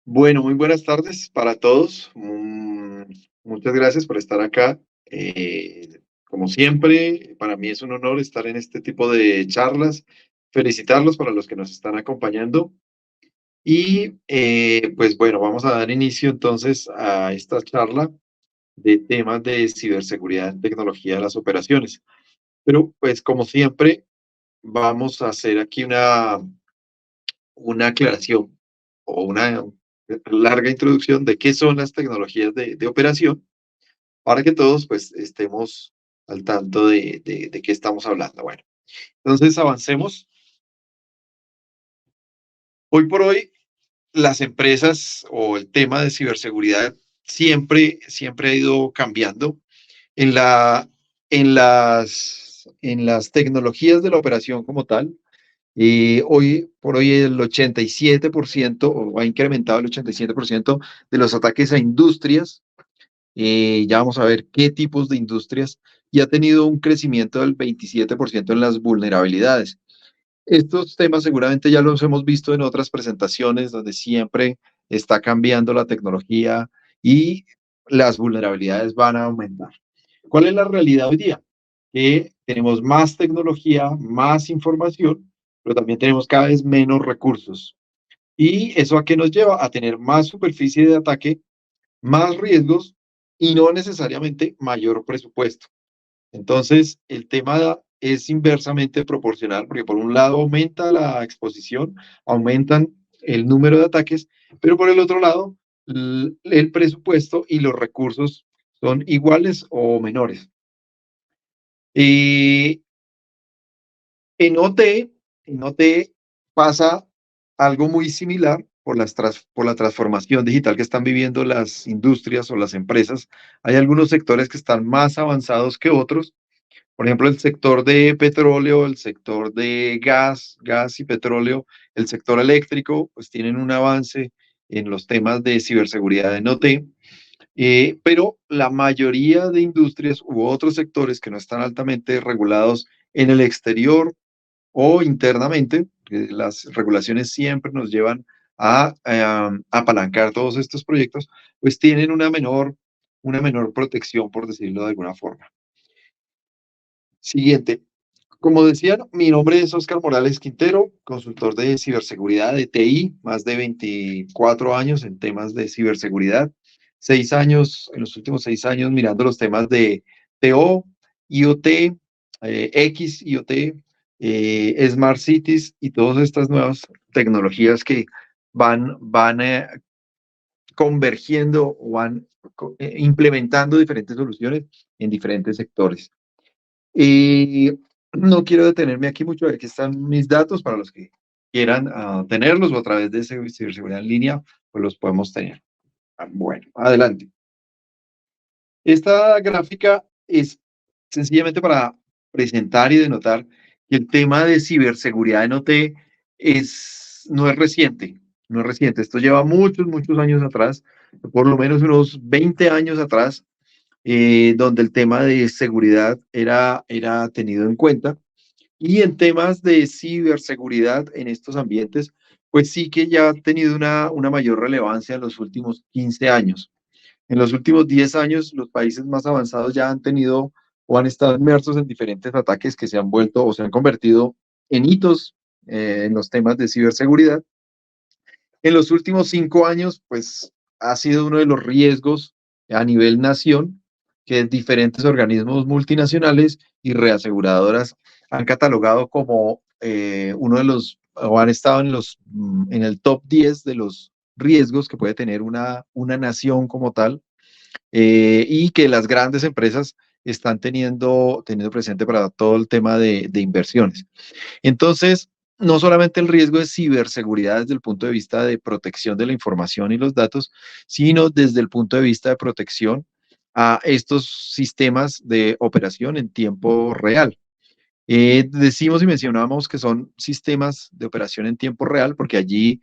Bueno, muy buenas tardes para todos. Muchas gracias por estar acá. Como siempre, para mí es un honor estar en este tipo de charlas. Felicitarlos para los que nos están acompañando. Y pues bueno, vamos a dar inicio entonces a esta charla de temas de ciberseguridad en tecnología de las operaciones. Pero pues como siempre, vamos a hacer aquí una aclaración o una larga introducción de qué son las tecnologías de operación para que todos pues estemos al tanto de qué estamos hablando. Bueno, entonces avancemos. Hoy por hoy, las empresas o el tema de ciberseguridad siempre ha ido cambiando. En la, en las tecnologías de la operación como tal, hoy por hoy el 87% o ha incrementado el 87% de los ataques a industrias. Ya vamos a ver qué tipos de industrias y ha tenido un crecimiento del 27% en las vulnerabilidades. Estos temas seguramente ya los hemos visto en otras presentaciones donde siempre está cambiando la tecnología y las vulnerabilidades van a aumentar. ¿Cuál es la realidad hoy día? Que tenemos más tecnología, más información, pero también tenemos cada vez menos recursos. ¿Y eso a qué nos lleva? A tener más superficie de ataque, más riesgos y no necesariamente mayor presupuesto. Entonces, el tema es inversamente proporcional, porque por un lado aumenta la exposición, aumentan el número de ataques, pero por el otro lado, el presupuesto y los recursos son iguales o menores. Y en OT, en OT pasa algo muy similar por la transformación digital que están viviendo las industrias o las empresas. Hay algunos sectores que están más avanzados que otros. Por ejemplo, el sector de petróleo, el sector de gas y petróleo, el sector eléctrico, pues tienen un avance en los temas de ciberseguridad en OT, pero la mayoría de industrias u otros sectores que no están altamente regulados en el exterior o internamente, las regulaciones siempre nos llevan a apalancar todos estos proyectos, pues tienen una menor protección, por decirlo de alguna forma. Siguiente. Como decían, mi nombre es Oscar Morales Quintero, consultor de ciberseguridad de TI, más de 24 años en temas de ciberseguridad, 6 años, en los últimos 6 años mirando los temas de TO, IoT, XIoT, Smart Cities y todas estas nuevas tecnologías que van convergiendo o van implementando diferentes soluciones en diferentes sectores. Y no quiero detenerme aquí mucho, aquí están mis datos para los que quieran tenerlos o a través de ciberseguridad en línea, pues los podemos tener. Bueno, adelante. Esta gráfica es sencillamente para presentar y denotar que el tema de ciberseguridad en OT no es reciente, no es reciente. Esto lleva muchos años atrás, por lo menos unos 20 años atrás, donde el tema de seguridad era tenido en cuenta. Y en temas de ciberseguridad en estos ambientes, pues sí que ya ha tenido una mayor relevancia en los últimos 15 años. En los últimos 10 años, los países más avanzados ya han tenido o han estado inmersos en diferentes ataques que se han vuelto o se han convertido en hitos en los temas de ciberseguridad. En los últimos 5 años, pues ha sido uno de los riesgos a nivel nación que diferentes organismos multinacionales y reaseguradoras han catalogado como uno de los, o han estado en el top 10 de los riesgos que puede tener una nación como tal, y que las grandes empresas están teniendo presente para todo el tema de inversiones. Entonces, no solamente el riesgo de ciberseguridad desde el punto de vista de protección de la información y los datos, sino desde el punto de vista de protección a estos sistemas de operación en tiempo real. Decimos y mencionamos que son sistemas de operación en tiempo real porque allí,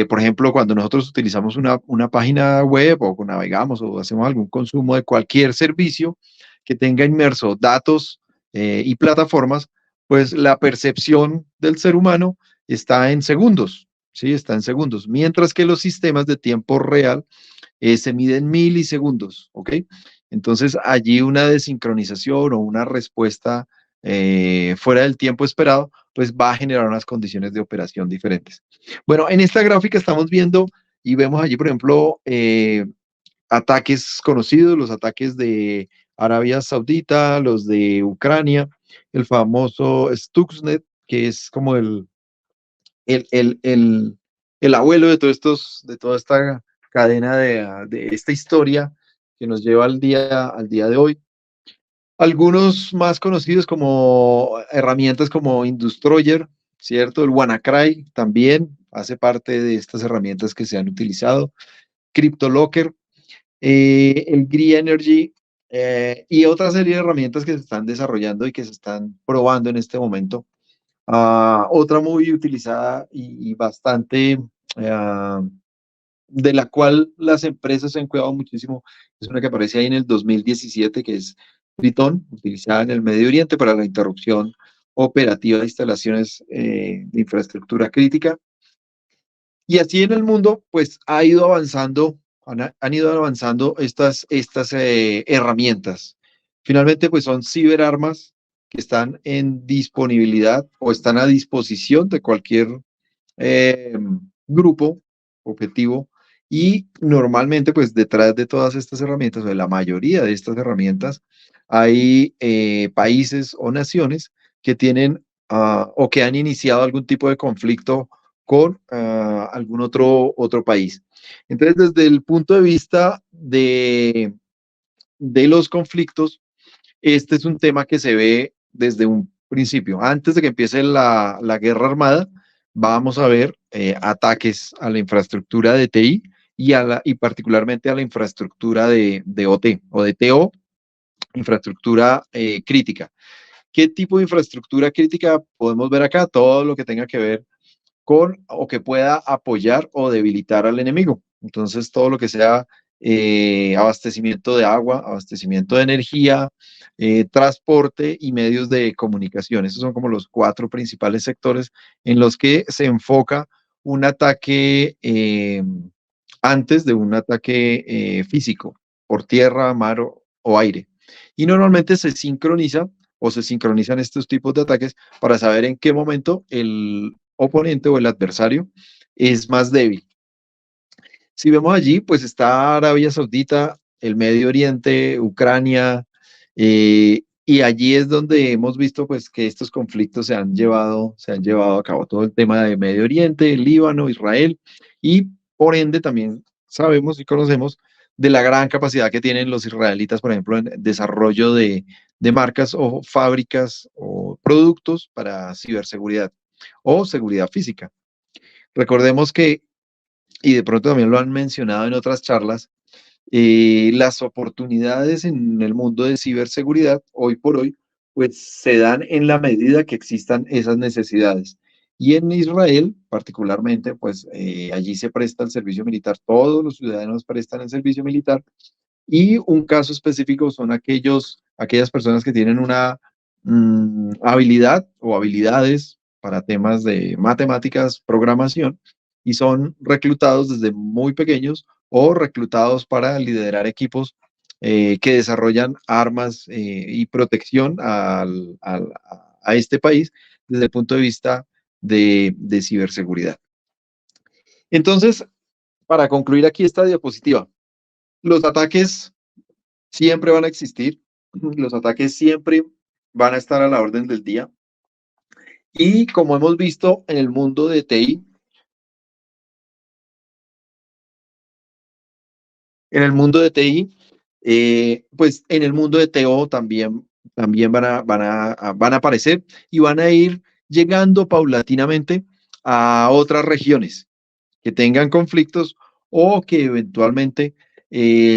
por ejemplo, cuando nosotros utilizamos una página web o navegamos o hacemos algún consumo de cualquier servicio que tenga inmerso datos y plataformas, pues la percepción del ser humano está en segundos. ¿sí? Está en segundos, mientras que los sistemas de tiempo real se mide en milisegundos, ¿ok? Entonces, allí una desincronización o una respuesta fuera del tiempo esperado, pues va a generar unas condiciones de operación diferentes. Bueno, en esta gráfica estamos viendo y vemos allí, por ejemplo, ataques conocidos, los ataques de Arabia Saudita, los de Ucrania, el famoso Stuxnet, que es como el, el, el, el abuelo de todos estos, de toda esta cadena de esta historia que nos lleva al día de hoy. Algunos más conocidos como herramientas como Industroyer, ¿cierto? El WannaCry también hace parte de estas herramientas que se han utilizado. CryptoLocker, el Green Energy y otra serie de herramientas que se están desarrollando y que se están probando en este momento. Otra muy utilizada y bastante uh, de la cual las empresas se han cuidado muchísimo es una que aparece ahí en el 2017, que es Triton, utilizada en el Medio Oriente para la interrupción operativa de instalaciones de infraestructura crítica. Y así en el mundo, pues ha ido avanzando, han ido avanzando estas herramientas. Finalmente, pues son ciberarmas que están en disponibilidad o están a disposición de cualquier eh, grupo objetivo y normalmente pues detrás de todas estas herramientas o de la mayoría de estas herramientas hay países o naciones que tienen o que han iniciado algún tipo de conflicto con algún otro país. Entonces, desde el punto de vista de los conflictos, este es un tema que se ve desde un principio. Antes de que empiece la guerra armada, vamos a ver ataques a la infraestructura de TI y particularmente a la infraestructura de OT o de TO, infraestructura crítica. ¿Qué tipo de infraestructura crítica podemos ver acá? Todo lo que tenga que ver con o que pueda apoyar o debilitar al enemigo. Entonces, todo lo que sea abastecimiento de agua, abastecimiento de energía, transporte y medios de comunicación. Esos son como los cuatro principales sectores en los que se enfoca un ataque antes de un ataque físico, por tierra, mar o aire. Y normalmente se sincroniza o se sincronizan estos tipos de ataques para saber en qué momento el oponente o el adversario es más débil. Si vemos allí, pues está Arabia Saudita, el Medio Oriente, Ucrania, y allí es donde hemos visto pues que estos conflictos se han llevado a cabo. Todo el tema de Medio Oriente, Líbano, Israel, y por ende también sabemos y conocemos de la gran capacidad que tienen los israelitas, por ejemplo, en desarrollo de marcas o fábricas o productos para ciberseguridad o seguridad física. Recordemos que, y de pronto también lo han mencionado en otras charlas, las oportunidades en el mundo de ciberseguridad hoy por hoy, pues se dan en la medida que existan esas necesidades. Y en Israel, particularmente, pues allí se presta el servicio militar, todos los ciudadanos prestan el servicio militar y un caso específico son aquellas personas que tienen una habilidad o habilidades para temas de matemáticas, programación, y son reclutados desde muy pequeños o reclutados para liderar equipos que desarrollan armas y protección a este país desde el punto de vista de ciberseguridad. Entonces, para concluir aquí esta diapositiva, los ataques siempre van a existir, los ataques siempre van a estar a la orden del día. Y como hemos visto en el mundo de TI, en el mundo de TI, pues en el mundo de TO también van a aparecer y van a ir llegando paulatinamente a otras regiones que tengan conflictos o que eventualmente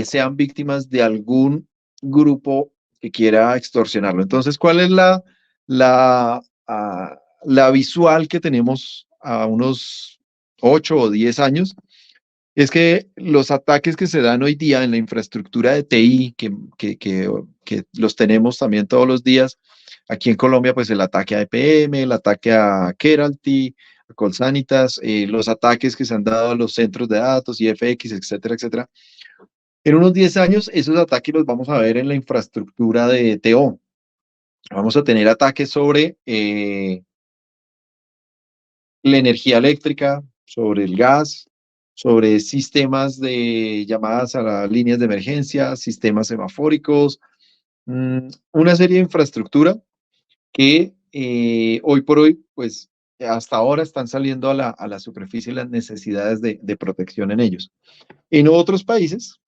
sean víctimas de algún grupo que quiera extorsionarlo. Entonces, ¿cuál es la, la visual que tenemos a unos 8 o 10 años? Es que los ataques que se dan hoy día en la infraestructura de TI, que los tenemos también todos los días, aquí en Colombia, pues el ataque a EPM, el ataque a Keralty, Colsanitas, los ataques que se han dado a los centros de datos, IFX, etcétera, etcétera. En unos 10 años, esos ataques los vamos a ver en la infraestructura de TO. Vamos a tener ataques sobre la energía eléctrica, sobre el gas, sobre sistemas de llamadas a las líneas de emergencia, sistemas semafóricos, una serie de infraestructura que hoy por hoy, pues hasta ahora están saliendo a la superficie las necesidades de protección en ellos. En otros países,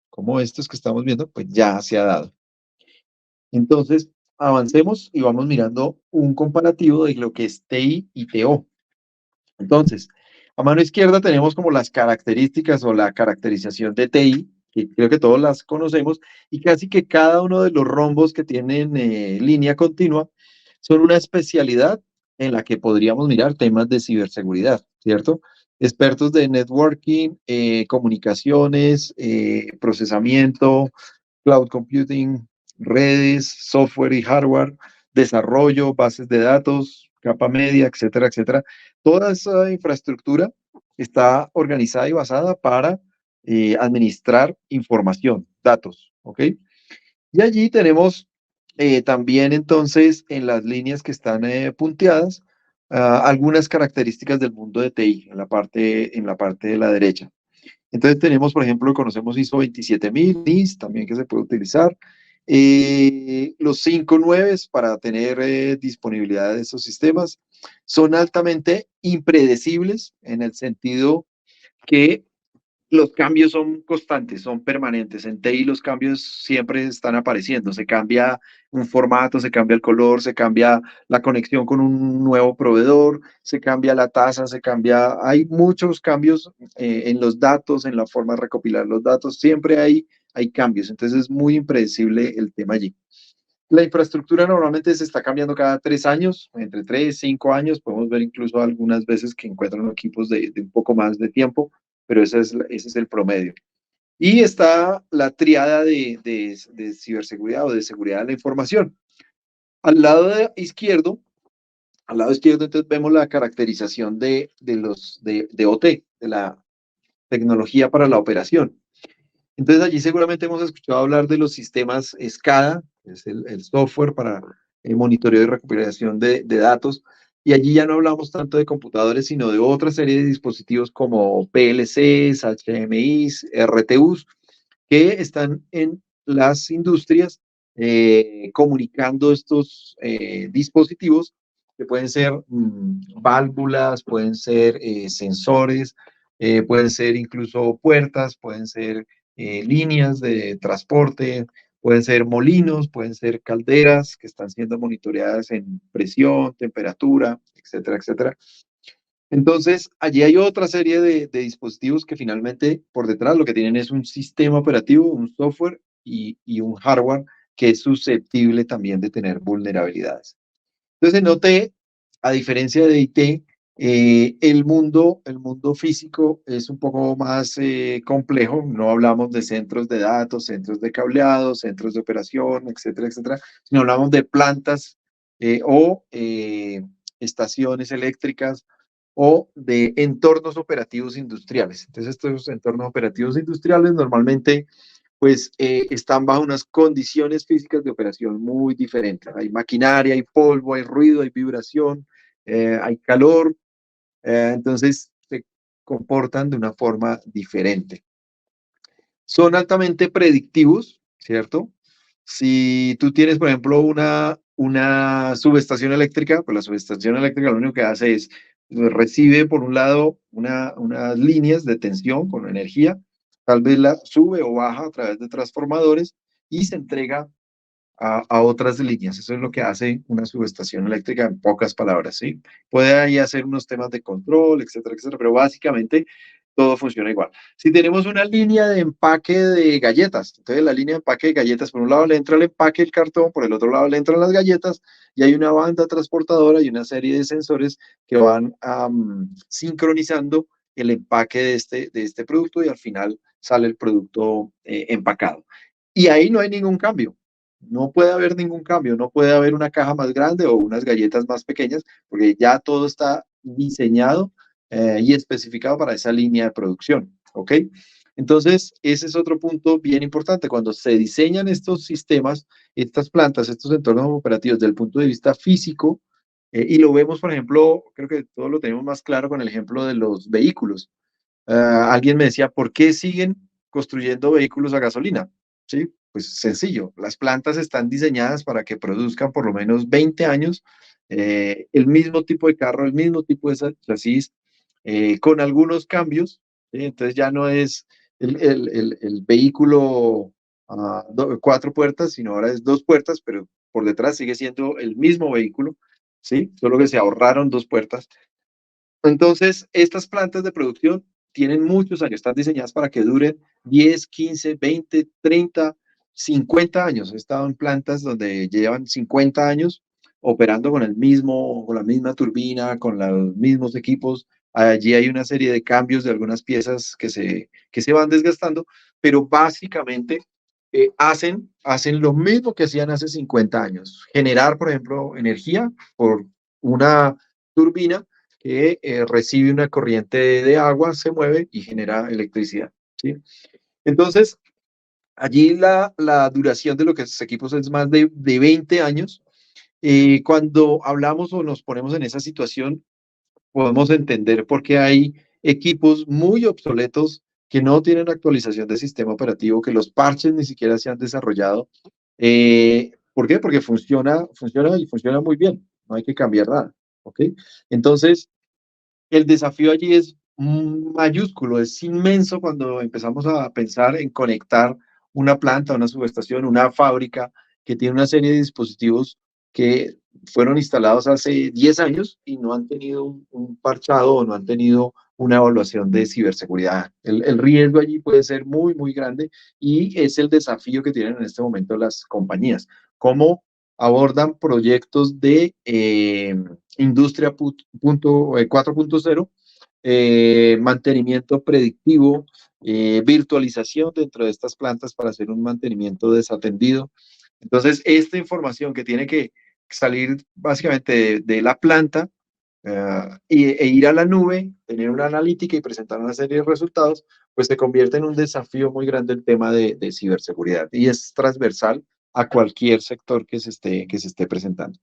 como estos que estamos viendo, pues ya se ha dado. Entonces, avancemos y vamos mirando un comparativo de lo que es TI y TO. Entonces, a mano izquierda tenemos como las características o la caracterización de TI, que creo que todos las conocemos, y casi que cada uno de los rombos que tienen línea continua son una especialidad en la que podríamos mirar temas de ciberseguridad, ¿cierto? Expertos de networking, comunicaciones, procesamiento, cloud computing, redes, software y hardware, desarrollo, bases de datos, capa media, etcétera, etcétera. Toda esa infraestructura está organizada y basada para administrar información, datos, ¿ok? Y allí tenemos también entonces en las líneas que están punteadas algunas características del mundo de TI en la parte de la derecha. Entonces tenemos, por ejemplo, conocemos ISO 27000, NIST también que se puede utilizar. Los 5 9 para tener disponibilidad de esos sistemas son altamente impredecibles en el sentido que los cambios son constantes, son permanentes. En TI los cambios siempre están apareciendo. Se cambia un formato, se cambia el color, se cambia la conexión con un nuevo proveedor, se cambia la tasa, se cambia. Hay muchos cambios en los datos, en la forma de recopilar los datos. Siempre hay cambios. Entonces es muy impredecible el tema allí. La infraestructura normalmente se está cambiando cada 3 años, entre 3, 5 años. Podemos ver incluso algunas veces que encuentran equipos de un poco más de tiempo, pero ese es el promedio. Y está la triada de ciberseguridad o de seguridad de la información. Al lado izquierdo, al lado izquierdo, entonces vemos la caracterización de OT, de la tecnología para la operación. Entonces allí seguramente hemos escuchado hablar de los sistemas SCADA, es el software para el monitoreo y recuperación de datos, y allí ya no hablamos tanto de computadores, sino de otra serie de dispositivos como PLCs, HMIs, RTUs, que están en las industrias comunicando estos dispositivos, que pueden ser válvulas, pueden ser sensores, pueden ser incluso puertas, pueden ser líneas de transporte, pueden ser molinos, pueden ser calderas que están siendo monitoreadas en presión, temperatura, etcétera, etcétera. Entonces, allí hay otra serie de dispositivos que finalmente por detrás lo que tienen es un sistema operativo, un software y un hardware que es susceptible también de tener vulnerabilidades. Entonces, en OT, a diferencia de IT, el mundo físico es un poco más complejo. No hablamos de centros de datos, centros de cableado, centros de operación, etcétera, etcétera, sino hablamos de plantas o estaciones eléctricas o de entornos operativos industriales. Entonces, estos entornos operativos industriales normalmente pues están bajo unas condiciones físicas de operación muy diferentes. Hay maquinaria, hay polvo, hay ruido, hay vibración, hay calor, entonces se comportan de una forma diferente. Son altamente predictivos, ¿cierto? Si tú tienes, por ejemplo, una subestación eléctrica, pues la subestación eléctrica lo único que hace es recibe, por un lado, unas líneas de tensión con energía, tal vez la sube o baja a través de transformadores y se entrega a otras líneas. Eso es lo que hace una subestación eléctrica en pocas palabras, ¿sí? Puede ahí hacer unos temas de control, etcétera, etcétera, pero básicamente todo funciona igual. Si tenemos una línea de empaque de galletas, entonces la línea de empaque de galletas, por un lado le entra el empaque, el cartón, por el otro lado le entran las galletas y hay una banda transportadora y una serie de sensores que van sincronizando el empaque de este producto y al final sale el producto empacado. Y ahí no hay ningún cambio. No puede haber ningún cambio, no puede haber una caja más grande o unas galletas más pequeñas, porque ya todo está diseñado y especificado para esa línea de producción, ¿ok? Entonces, ese es otro punto bien importante. Cuando se diseñan estos sistemas, estas plantas, estos entornos operativos desde el punto de vista físico, y lo vemos, por ejemplo, creo que todos lo tenemos más claro con el ejemplo de los vehículos. Alguien me decía, ¿por qué siguen construyendo vehículos a gasolina? Sí, pues sencillo, las plantas están diseñadas para que produzcan por lo menos 20 años el mismo tipo de carro, el mismo tipo de chasis, con algunos cambios, ¿sí? Entonces ya no es el vehículo cuatro puertas, sino ahora es dos puertas, pero por detrás sigue siendo el mismo vehículo, ¿sí? Solo que se ahorraron dos puertas. Entonces, estas plantas de producción tienen muchos años, están diseñadas para que duren 10, 15, 20, 30, 50 años. He estado en plantas donde llevan 50 años operando con la misma turbina, con los mismos equipos. Allí hay una serie de cambios de algunas piezas que se van desgastando, pero básicamente hacen lo mismo que hacían hace 50 años. Generar, por ejemplo, energía por una turbina que recibe una corriente de agua, se mueve y genera electricidad, ¿sí? Entonces, allí la duración de lo que estos equipos es más de 20 años. Cuando hablamos o nos ponemos en esa situación, podemos entender por qué hay equipos muy obsoletos que no tienen actualización de sistema operativo, que los parches ni siquiera se han desarrollado. ¿Por qué? Porque funciona y funciona muy bien. No hay que cambiar nada. ¿Ok? Entonces, el desafío allí es mayúsculo, es inmenso cuando empezamos a pensar en conectar una planta, una subestación, una fábrica que tiene una serie de dispositivos que fueron instalados hace 10 años y no han tenido un parchado o no han tenido una evaluación de ciberseguridad. El riesgo allí puede ser muy, muy grande y es el desafío que tienen en este momento las compañías. ¿Cómo abordan proyectos de industria 4.0, mantenimiento predictivo, virtualización dentro de estas plantas para hacer un mantenimiento desatendido? Entonces, esta información que tiene que salir básicamente de la planta e ir a la nube, tener una analítica y presentar una serie de resultados, pues se convierte en un desafío muy grande el tema de ciberseguridad y es transversal a cualquier sector que se esté presentando.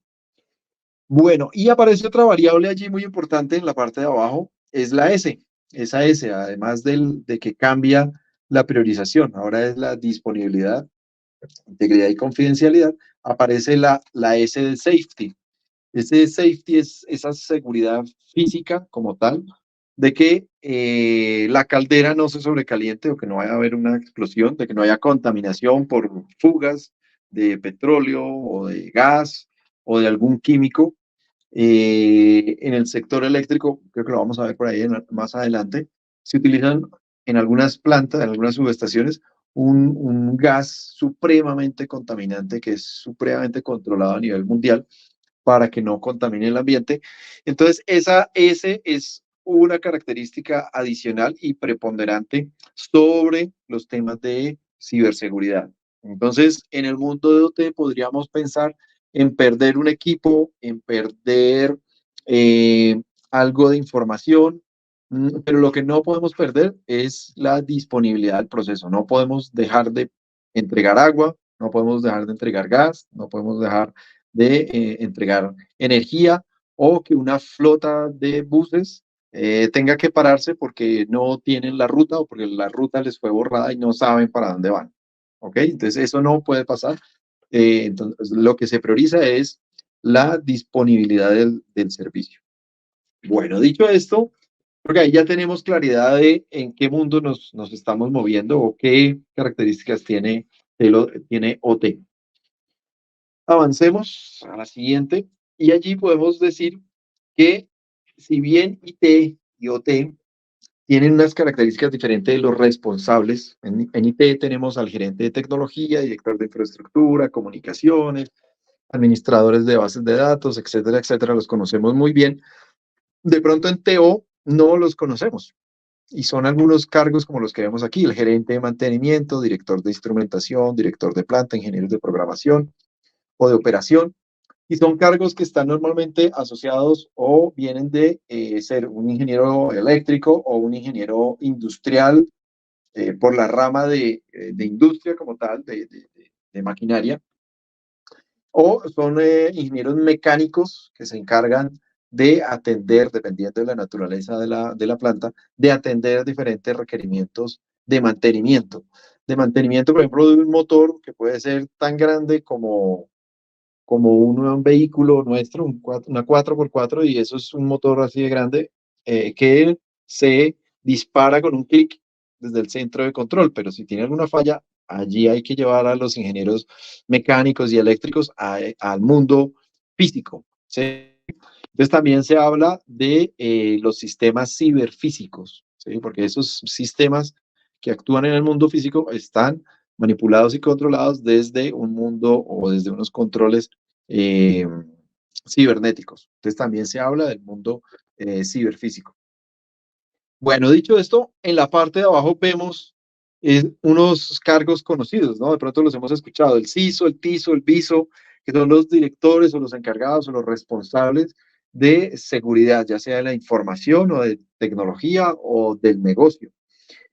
Bueno, y aparece otra variable allí muy importante en la parte de abajo, es la S. Esa S, además de que cambia la priorización, ahora es la disponibilidad, integridad y confidencialidad, aparece la S de safety. Ese safety es esa seguridad física como tal, de que la caldera no se sobrecaliente o que no vaya a haber una explosión, de que no haya contaminación por fugas de petróleo o de gas o de algún químico. En el sector eléctrico, creo que lo vamos a ver por ahí más adelante, se utilizan en algunas plantas, en algunas subestaciones, un gas supremamente contaminante que es supremamente controlado a nivel mundial para que no contamine el ambiente. Entonces, ese es una característica adicional y preponderante sobre los temas de ciberseguridad. Entonces, en el mundo de OT podríamos pensar en perder un equipo, en perder eh, algo de información, pero lo que no podemos perder es la disponibilidad del proceso. No podemos dejar de entregar agua, no podemos dejar de entregar gas, no podemos dejar de entregar energía o que una flota de buses tenga que pararse porque no tienen la ruta o porque la ruta les fue borrada y no saben para dónde van. ¿Ok? Entonces eso no puede pasar. Entonces lo que se prioriza es la disponibilidad del servicio. Bueno, dicho esto, porque ahí ya tenemos claridad de en qué mundo nos estamos moviendo o qué características tiene OT. Avancemos a la siguiente y allí podemos decir que si bien IT y OT tienen unas características diferentes de los responsables, en IT tenemos al gerente de tecnología, director de infraestructura, comunicaciones, administradores de bases de datos, etcétera, etcétera, los conocemos muy bien. De pronto en TO no los conocemos y son algunos cargos como los que vemos aquí, el gerente de mantenimiento, director de instrumentación, director de planta, ingenieros de programación o de operación. y son cargos que están normalmente asociados o vienen de ser un ingeniero eléctrico o un ingeniero industrial por la rama de industria como tal, de maquinaria, o son ingenieros mecánicos que se encargan de atender, dependiendo de la naturaleza de la planta, de atender diferentes requerimientos de mantenimiento, por ejemplo, de un motor que puede ser tan grande como un vehículo nuestro, una 4x4, y eso es un motor así de grande que se dispara con un clic desde el centro de control, pero si tiene alguna falla, allí hay que llevar a los ingenieros mecánicos y eléctricos al mundo físico. ¿Sí? Entonces también se habla de los sistemas ciberfísicos, ¿sí? Porque esos sistemas que actúan en el mundo físico están manipulados y controlados desde un mundo o desde unos controles eh, cibernéticos. Entonces también se habla del mundo ciberfísico. Bueno, dicho esto, en la parte de abajo vemos unos cargos conocidos, ¿no? De pronto los hemos escuchado, el CISO, el TISO, el BISO, que son los directores o los encargados o los responsables de seguridad, ya sea de la información o de tecnología o del negocio.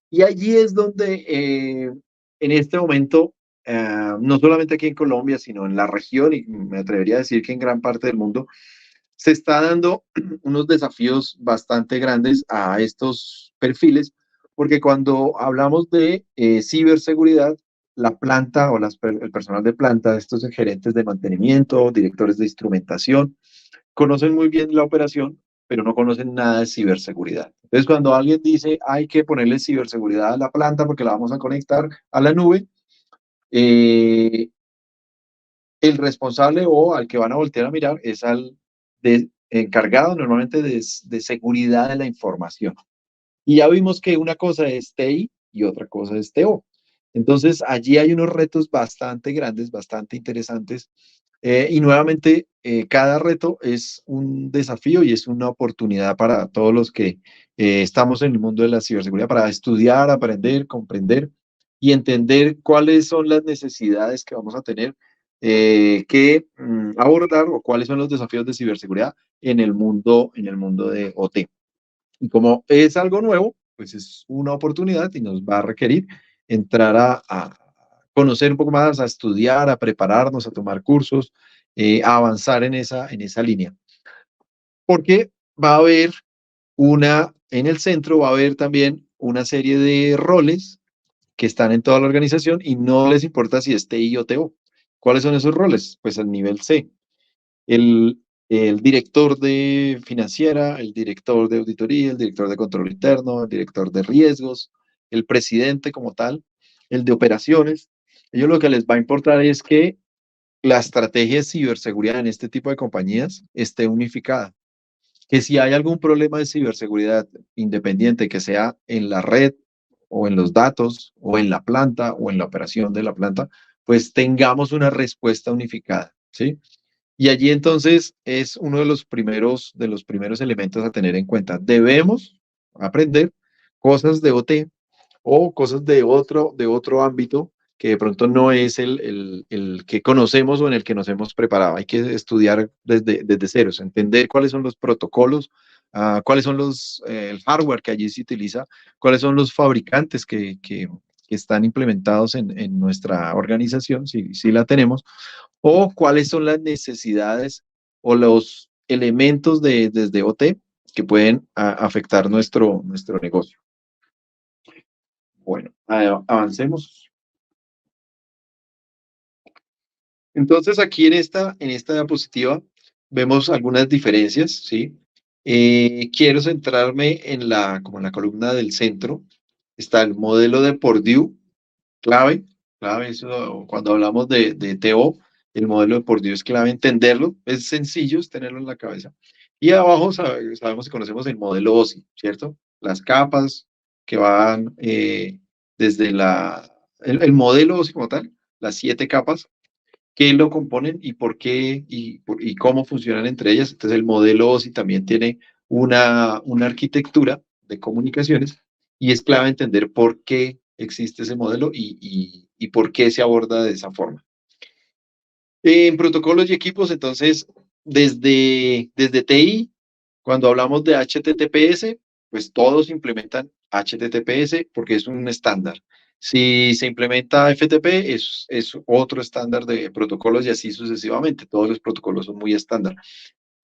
Y allí es donde en este momento, no solamente aquí en Colombia, sino en la región, y me atrevería a decir que en gran parte del mundo, se está dando unos desafíos bastante grandes a estos perfiles, porque cuando hablamos de ciberseguridad, la planta o el personal de planta, estos gerentes de mantenimiento, directores de instrumentación, conocen muy bien la operación, pero no conocen nada de ciberseguridad. Entonces, cuando alguien dice hay que ponerle ciberseguridad a la planta porque la vamos a conectar a la nube, eh, el responsable o al que van a voltear a mirar es al encargado normalmente de seguridad de la información. Y ya vimos que una cosa es TI y otra cosa es TO. Entonces, allí hay unos retos bastante grandes, bastante interesantes. Y nuevamente, cada reto es un desafío y es una oportunidad para todos los que estamos en el mundo de la ciberseguridad para estudiar, aprender, comprender y entender cuáles son las necesidades que vamos a tener que abordar o cuáles son los desafíos de ciberseguridad en el mundo de OT. Y como es algo nuevo, pues es una oportunidad y nos va a requerir entrar a conocer un poco más, a estudiar, a prepararnos, a tomar cursos, a avanzar en esa línea. Porque va a haber en el centro va a haber también una serie de roles que están en toda la organización y no les importa si es TI o TO. ¿Cuáles son esos roles? Pues al nivel C el, el director de financiera, el director de auditoría, el director de control interno, el director de riesgos, el presidente como tal, el de operaciones. Ellos lo que les va a importar es que la estrategia de ciberseguridad en este tipo de compañías esté unificada. Que si hay algún problema de ciberseguridad independiente, que sea en la red o en los datos o en la planta o en la operación de la planta, pues tengamos una respuesta unificada, ¿sí? Y allí entonces es uno de los primeros elementos a tener en cuenta. Debemos aprender cosas de OT o cosas de otro ámbito que de pronto no es el que conocemos o en el que nos hemos preparado. Hay que estudiar desde ceros, entender cuáles son los protocolos, cuáles son el hardware que allí se utiliza, cuáles son los fabricantes que están implementados en nuestra organización, si la tenemos, o cuáles son las necesidades o los elementos desde OT que pueden afectar nuestro negocio. Bueno, avancemos. Entonces, aquí en esta diapositiva vemos algunas diferencias, ¿sí? Quiero centrarme como en la columna del centro. Está el modelo de Purdue, clave, clave, eso, cuando hablamos de TO, el modelo de Purdue es clave entenderlo, es sencillo, es tenerlo en la cabeza. Y abajo sabemos y conocemos el modelo OSI, ¿cierto? Las capas que van desde el modelo OSI como tal, las 7 capas, qué lo componen y por qué y cómo funcionan entre ellas. Entonces el modelo OSI también tiene una arquitectura de comunicaciones y es clave entender por qué existe ese modelo y por qué se aborda de esa forma. En protocolos y equipos, entonces, desde TI, cuando hablamos de HTTPS, pues todos implementan HTTPS porque es un estándar. Si se implementa FTP, es otro estándar de protocolos y así sucesivamente. Todos los protocolos son muy estándar.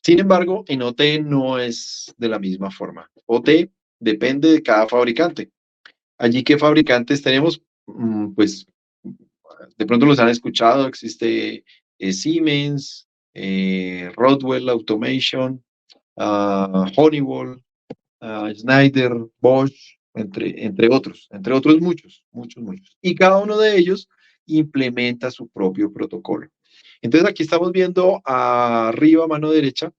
Sin embargo, en OT no es de la misma forma. OT depende de cada fabricante. Allí, ¿qué fabricantes tenemos? Pues de pronto los han escuchado, existe Siemens, Rodwell Automation, Honeywell, Schneider, Bosch, entre otros muchos, muchos, muchos. Y cada uno de ellos implementa su propio protocolo. Entonces aquí estamos viendo arriba a mano derecha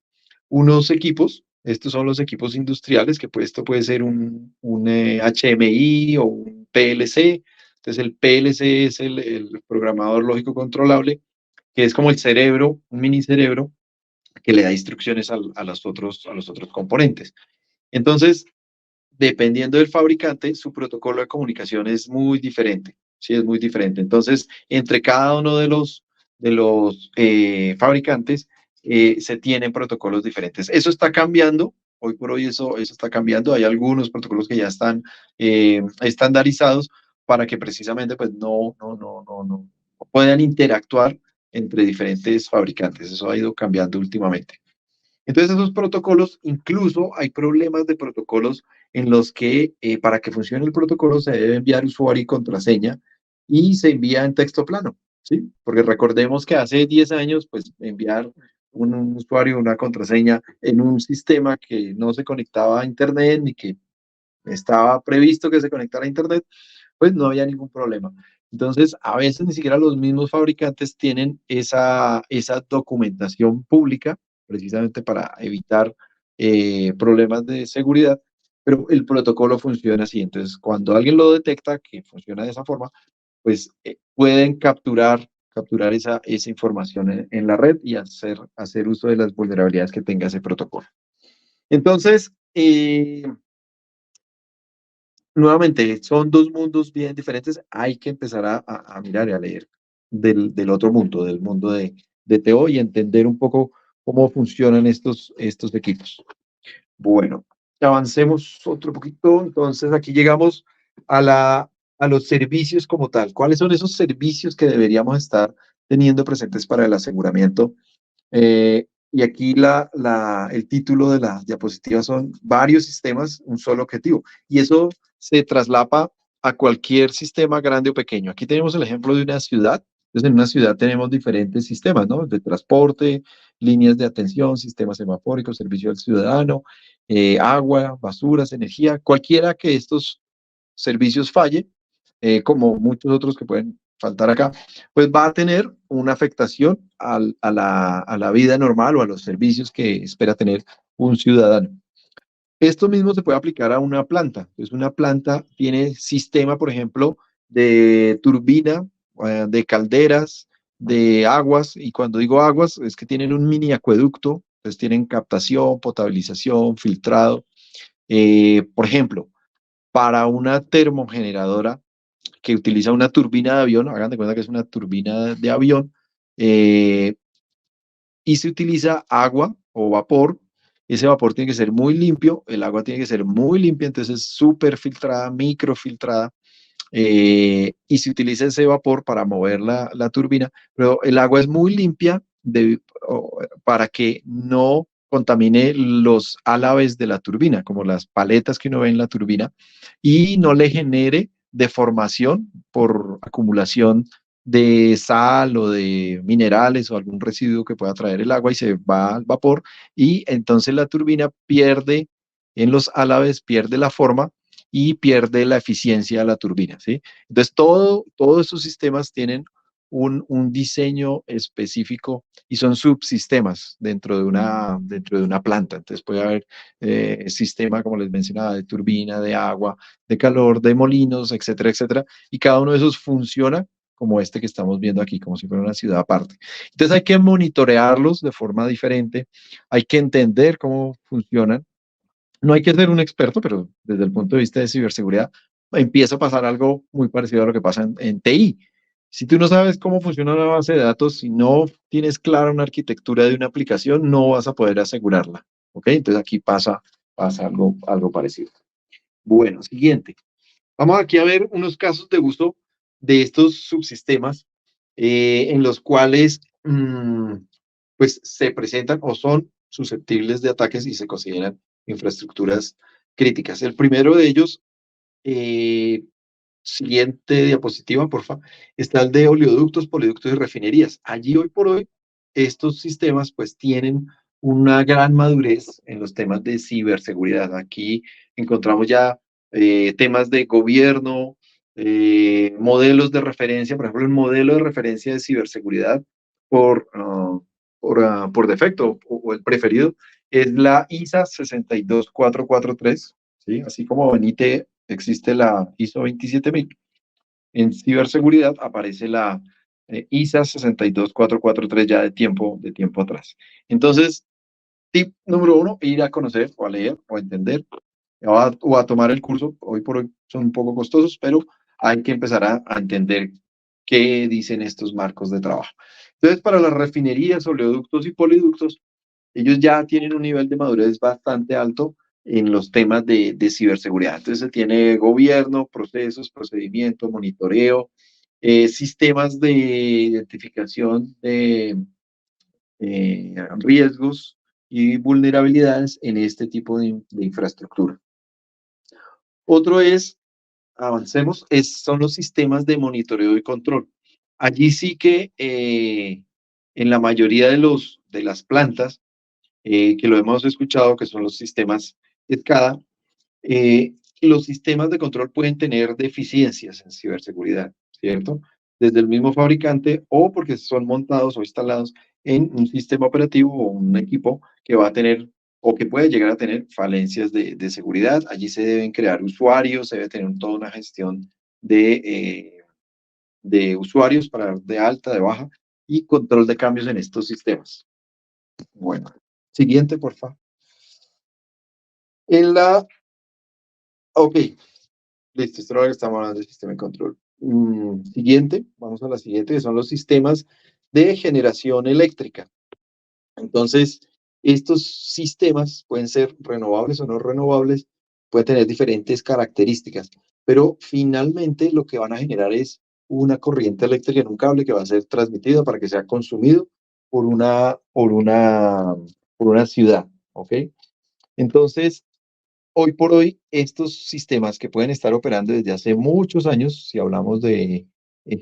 unos equipos. Estos son los equipos industriales, que pues, esto puede ser un HMI o un PLC. Entonces el PLC es el programador lógico controlable, que es como el cerebro, un mini cerebro, que le da instrucciones a los otros componentes. Entonces, dependiendo del fabricante, su protocolo de comunicación es muy diferente. Sí, es muy diferente. Entonces, entre cada uno de los fabricantes se tienen protocolos diferentes. Eso está cambiando. Hoy por hoy eso está cambiando. Hay algunos protocolos que ya están estandarizados para que precisamente pues, no puedan interactuar entre diferentes fabricantes. Eso ha ido cambiando últimamente. Entonces, esos protocolos, incluso hay problemas de protocolos en los que para que funcione el protocolo se debe enviar usuario y contraseña y se envía en texto plano, ¿sí? Porque recordemos que hace 10 años, pues enviar un usuario, una contraseña en un sistema que no se conectaba a Internet ni que estaba previsto que se conectara a Internet, pues no había ningún problema. Entonces, a veces ni siquiera los mismos fabricantes tienen esa documentación pública, precisamente para evitar problemas de seguridad, pero el protocolo funciona así. Entonces, cuando alguien lo detecta que funciona de esa forma, pues pueden capturar esa información en la red y hacer uso de las vulnerabilidades que tenga ese protocolo. Entonces, nuevamente, son dos mundos bien diferentes. Hay que empezar a mirar y a leer del otro mundo, del mundo de TO y entender un poco cómo funcionan estos equipos. Bueno, avancemos otro poquito. Entonces, aquí llegamos a, a los servicios como tal. ¿Cuáles son esos servicios que deberíamos estar teniendo presentes para el aseguramiento? Y aquí el título de la diapositiva son varios sistemas, un solo objetivo. Y eso se traslapa a cualquier sistema grande o pequeño. Aquí tenemos el ejemplo de una ciudad. Entonces, en una ciudad tenemos diferentes sistemas, ¿no? De transporte, líneas de atención, sistemas semafóricos, servicio al ciudadano, agua, basuras, energía. Cualquiera que estos servicios falle, como muchos otros que pueden faltar acá, pues va a tener una afectación a la vida normal o a los servicios que espera tener un ciudadano. Esto mismo se puede aplicar a una planta. Entonces, una planta tiene sistema, por ejemplo, de turbina, de calderas, de aguas, y cuando digo aguas es que tienen un mini acueducto, entonces tienen captación, potabilización, filtrado. Por ejemplo, para una termogeneradora que utiliza una turbina de avión, hagan de cuenta que es una turbina de avión, eh, y se utiliza agua o vapor. Ese vapor tiene que ser muy limpio, el agua tiene que ser muy limpia, entonces es súper filtrada, microfiltrada, y se utiliza ese vapor para mover la turbina, pero el agua es muy limpia para que no contamine los álabes de la turbina, como las paletas que uno ve en la turbina, y no le genere deformación por acumulación de sal o de minerales o algún residuo que pueda traer el agua y se va al vapor y entonces la turbina pierde en los álabes, pierde la forma y pierde la eficiencia de la turbina, ¿sí? Entonces, todos estos sistemas tienen un diseño específico y son subsistemas dentro de una planta. Entonces, puede haber sistema, como les mencionaba, de turbina, de agua, de calor, de molinos, etcétera, etcétera. Y cada uno de esos funciona como este que estamos viendo aquí, como si fuera una ciudad aparte. Entonces, hay que monitorearlos de forma diferente, hay que entender cómo funcionan. No hay que ser un experto, pero desde el punto de vista de ciberseguridad empieza a pasar algo muy parecido a lo que pasa en TI. Si tú no sabes cómo funciona una base de datos, si no tienes clara una arquitectura de una aplicación, no vas a poder asegurarla. ¿Ok? Entonces aquí pasa algo parecido. Bueno, siguiente. Vamos aquí a ver unos casos de uso de estos subsistemas en los cuales pues se presentan o son susceptibles de ataques y se consideran infraestructuras críticas. El primero de ellos, eh, siguiente diapositiva, por favor, está el de oleoductos, poliductos y refinerías. Allí hoy por hoy estos sistemas pues tienen una gran madurez en los temas de ciberseguridad. Aquí encontramos ya temas de gobierno, modelos de referencia, por ejemplo, el modelo de referencia de ciberseguridad por, por defecto o el preferido es la ISA 62443, ¿sí? Así como Benite existe la ISO 27000. En ciberseguridad aparece la ISA 62443 ya de tiempo atrás. Entonces, tip número uno, ir a conocer o a leer o a entender o a tomar el curso. Hoy por hoy son un poco costosos, pero hay que empezar a entender qué dicen estos marcos de trabajo. Entonces, para las refinerías, oleoductos y poliductos, ellos ya tienen un nivel de madurez bastante alto en los temas de ciberseguridad. Entonces se tiene gobierno, procesos, procedimientos, monitoreo, sistemas de identificación de riesgos y vulnerabilidades en este tipo de infraestructura. Otro es, avancemos, son los sistemas de monitoreo y control. Allí sí que en la mayoría de las plantas, que lo hemos escuchado, que son los sistemas SCADA, los sistemas de control pueden tener deficiencias en ciberseguridad, ¿cierto? Desde el mismo fabricante o porque son montados o instalados en un sistema operativo o un equipo que va a tener o que puede llegar a tener falencias de seguridad. Allí se deben crear usuarios, se debe tener toda una gestión de usuarios para dar de alta, de baja y control de cambios en estos sistemas. Bueno, siguiente, por favor. En la, ok, listo, esto es lo que estamos hablando del sistema de control. Siguiente, vamos a la siguiente, que son los sistemas de generación eléctrica. Entonces, estos sistemas pueden ser renovables o no renovables, pueden tener diferentes características, pero finalmente lo que van a generar es una corriente eléctrica en un cable que va a ser transmitido para que sea consumido por una ciudad, ¿ok? Entonces, hoy por hoy, estos sistemas que pueden estar operando desde hace muchos años, si hablamos de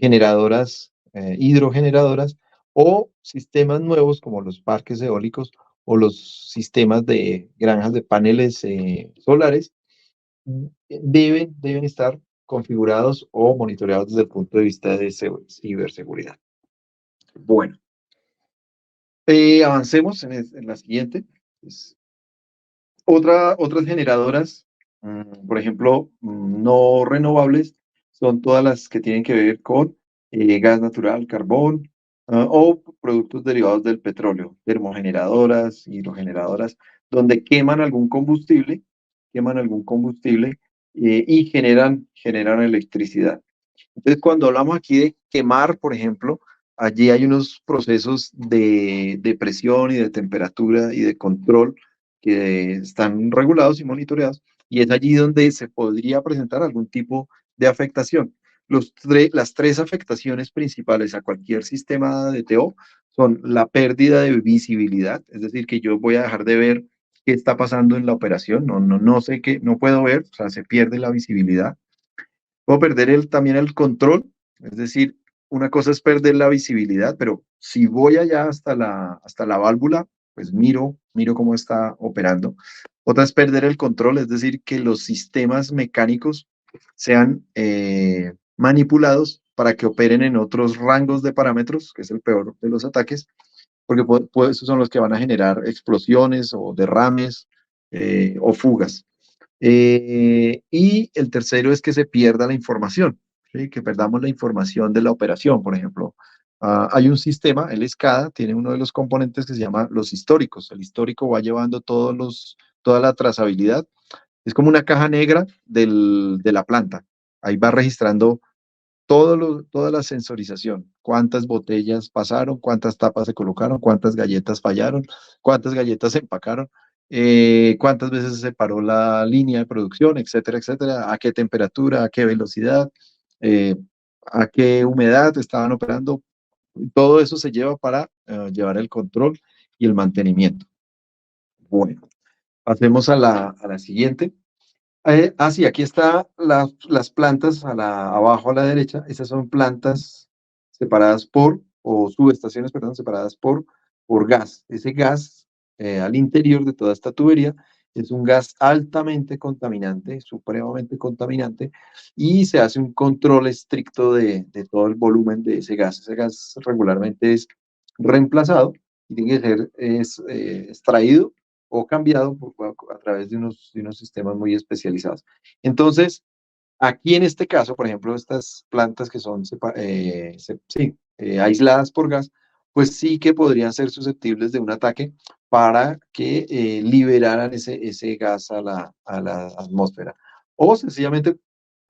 generadoras, hidrogeneradoras, o sistemas nuevos como los parques eólicos o los sistemas de granjas de paneles solares, deben estar configurados o monitoreados desde el punto de vista de ciberseguridad. Bueno, avancemos en la siguiente. Pues, otras generadoras, por ejemplo, no renovables, son todas las que tienen que ver con gas natural, carbón, o productos derivados del petróleo, termogeneradoras, hidrogeneradoras, donde queman algún combustible y generan electricidad. Entonces, cuando hablamos aquí de quemar, por ejemplo, allí hay unos procesos de presión y de temperatura y de control que están regulados y monitoreados, y es allí donde se podría presentar algún tipo de afectación. Las tres afectaciones principales a cualquier sistema de TO son la pérdida de visibilidad, es decir, que yo voy a dejar de ver qué está pasando en la operación, no sé qué, no puedo ver, o sea, se pierde la visibilidad. Puedo perder también el control, es decir, una cosa es perder la visibilidad, pero si voy allá hasta la válvula, pues miro cómo está operando. Otra es perder el control, es decir, que los sistemas mecánicos sean manipulados para que operen en otros rangos de parámetros, que es el peor de los ataques, porque esos son los que van a generar explosiones o derrames o fugas. Y el tercero es que se pierda la información, ¿sí? Que perdamos la información de la operación, por ejemplo. Hay un sistema, el SCADA, tiene uno de los componentes que se llama los históricos. El histórico va llevando toda la trazabilidad. Es como una caja negra de la planta. Ahí va registrando toda la sensorización, cuántas botellas pasaron, cuántas tapas se colocaron, cuántas galletas fallaron, cuántas galletas se empacaron, cuántas veces se paró la línea de producción, etcétera, etcétera, a qué temperatura, a qué velocidad, eh, a qué humedad estaban operando. Todo eso se lleva para llevar el control y el mantenimiento. Bueno, pasemos a la siguiente. Sí, aquí está las plantas abajo a la derecha. Esas son plantas separadas o subestaciones, perdón, separadas por gas. Ese gas al interior de toda esta tubería es un gas altamente contaminante, supremamente contaminante, y se hace un control estricto de todo el volumen de ese gas. Ese gas regularmente es reemplazado y tiene que ser extraído o cambiado a través de unos sistemas muy especializados. Entonces, aquí en este caso, por ejemplo, estas plantas que son aisladas por gas, pues sí que podrían ser susceptibles de un ataque para que liberaran ese gas a la atmósfera. O sencillamente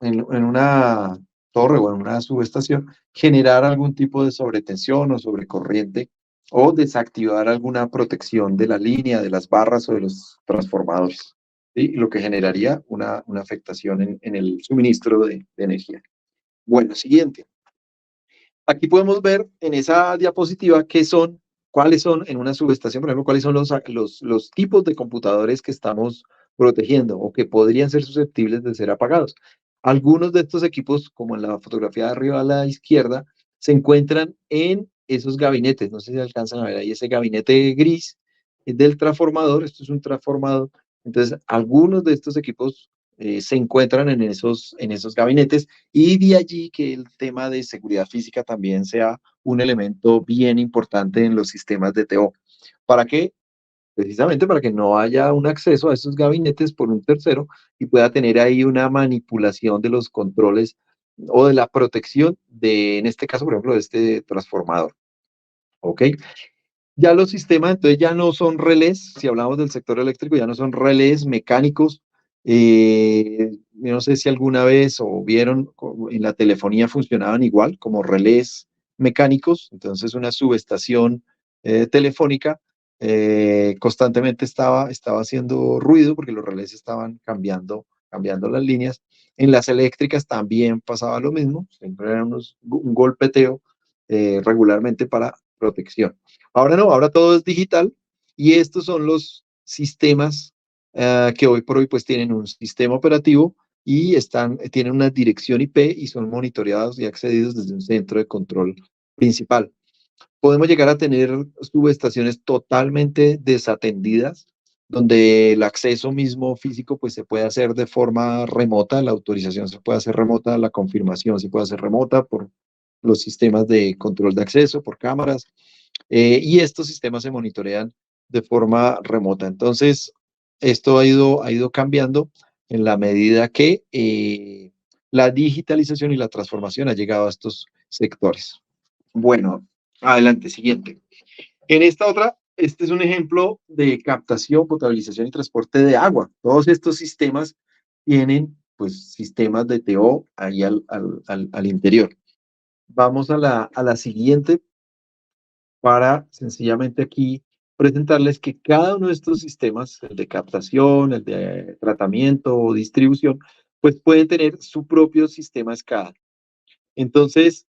en una torre o en una subestación generar algún tipo de sobretensión o sobrecorriente o desactivar alguna protección de la línea, de las barras o de los transformadores. ¿Sí? Lo que generaría una afectación en el suministro de energía. Bueno, siguiente. Aquí podemos ver en esa diapositiva cuáles son en una subestación, por ejemplo, cuáles son los tipos de computadores que estamos protegiendo o que podrían ser susceptibles de ser apagados. Algunos de estos equipos, como en la fotografía de arriba a la izquierda, se encuentran en esos gabinetes. No sé si alcanzan a ver ahí ese gabinete gris del transformador. Esto es un transformador. Entonces, algunos de estos equipos se encuentran en esos gabinetes y de allí que el tema de seguridad física también sea un elemento bien importante en los sistemas de TO. ¿Para qué? Precisamente para que no haya un acceso a esos gabinetes por un tercero y pueda tener ahí una manipulación de los controles o de la protección en este caso, por ejemplo, de este transformador. ¿Ok? Ya los sistemas, entonces ya no son relés, si hablamos del sector eléctrico, ya no son relés mecánicos. Yo no sé si alguna vez o vieron en la telefonía funcionaban igual, como relés mecánicos. Entonces una subestación telefónica constantemente estaba haciendo ruido porque los relés estaban cambiando las líneas. En las eléctricas también pasaba lo mismo, siempre era un golpeteo regularmente para protección. Ahora no, ahora todo es digital y estos son los sistemas que hoy por hoy pues tienen un sistema operativo y tienen una dirección IP y son monitoreados y accedidos desde un centro de control principal. Podemos llegar a tener subestaciones totalmente desatendidas, donde el acceso mismo físico pues se puede hacer de forma remota, la autorización se puede hacer remota, la confirmación se puede hacer remota por los sistemas de control de acceso, por cámaras, y estos sistemas se monitorean de forma remota. Entonces, esto ha ido cambiando en la medida que la digitalización y la transformación ha llegado a estos sectores. Bueno, adelante, siguiente. En esta otra, este es un ejemplo de captación, potabilización y transporte de agua. Todos estos sistemas tienen pues sistemas de TO ahí al interior. Vamos a la siguiente para sencillamente aquí presentarles que cada uno de estos sistemas, el de captación, el de tratamiento o distribución, pues pueden tener su propio sistema SCADA. Entonces,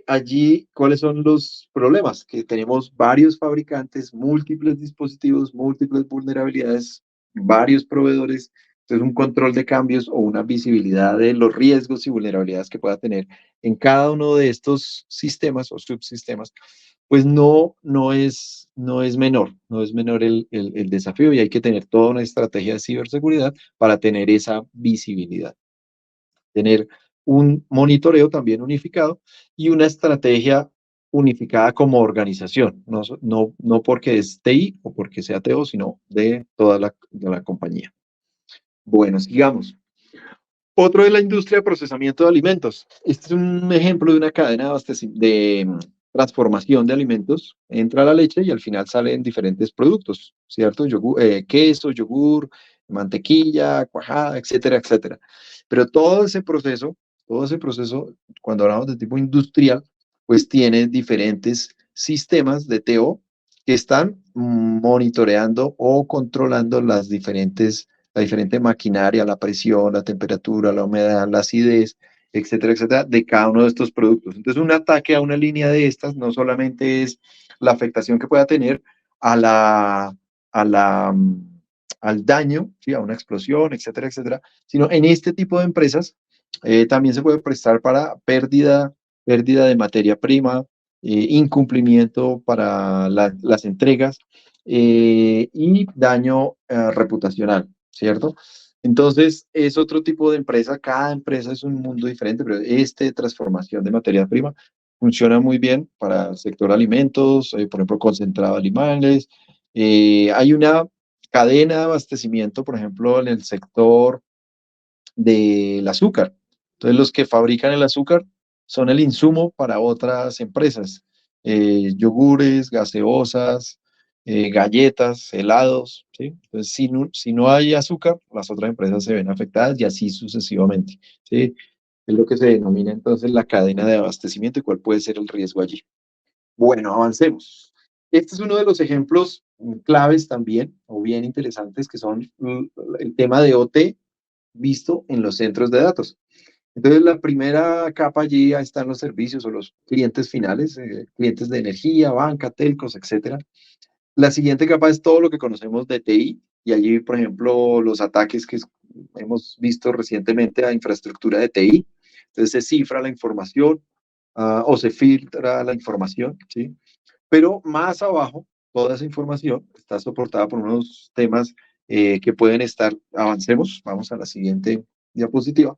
allí, ¿cuáles son los problemas? Que tenemos varios fabricantes, múltiples dispositivos, múltiples vulnerabilidades, varios proveedores. Entonces, un control de cambios o una visibilidad de los riesgos y vulnerabilidades que pueda tener en cada uno de estos sistemas o subsistemas, pues no es menor, no es menor el desafío y hay que tener toda una estrategia de ciberseguridad para tener esa visibilidad, tener un monitoreo también unificado y una estrategia unificada como organización, no porque es TI o porque sea TO, sino de la compañía. Bueno, sigamos. Otro es la industria de procesamiento de alimentos. Este es un ejemplo de una cadena de transformación de alimentos. Entra la leche y al final salen diferentes productos, ¿cierto? Queso, yogur, mantequilla, cuajada, etcétera, etcétera. Pero todo ese proceso todo ese proceso, cuando hablamos de tipo industrial, pues tiene diferentes sistemas de TO que están monitoreando o controlando la diferente maquinaria, la presión, la temperatura, la humedad, la acidez, etcétera, de cada uno de estos productos. Entonces, un ataque a una línea de estas no solamente es la afectación que pueda tener a a la, al daño, ¿sí? A una explosión, etcétera, sino en este tipo de empresas también se puede prestar para pérdida de materia prima, incumplimiento para las entregas y daño reputacional, ¿cierto? Entonces, es otro tipo de empresa, cada empresa es un mundo diferente, pero este de transformación de materia prima funciona muy bien para el sector alimentos, por ejemplo, concentrado de animales. Hay una cadena de abastecimiento, por ejemplo, en el sector del azúcar. Entonces, los que fabrican el azúcar son el insumo para otras empresas, yogures, gaseosas, galletas, helados, ¿sí? Entonces, si no hay azúcar, las otras empresas se ven afectadas y así sucesivamente, ¿sí? Es lo que se denomina entonces la cadena de abastecimiento y cuál puede ser el riesgo allí. Bueno, avancemos. Este es uno de los ejemplos claves también, o bien interesantes, que son el tema de OT visto en los centros de datos. Entonces, la primera capa allí están los servicios o los clientes finales, clientes de energía, banca, telcos, etcétera. La siguiente capa es todo lo que conocemos de TI, y allí, por ejemplo, los ataques que hemos visto recientemente a infraestructura de TI. Entonces, se cifra la información o se filtra la información, ¿sí? Pero más abajo, toda esa información está soportada por unos temas que pueden estar, avancemos, vamos a la siguiente diapositiva,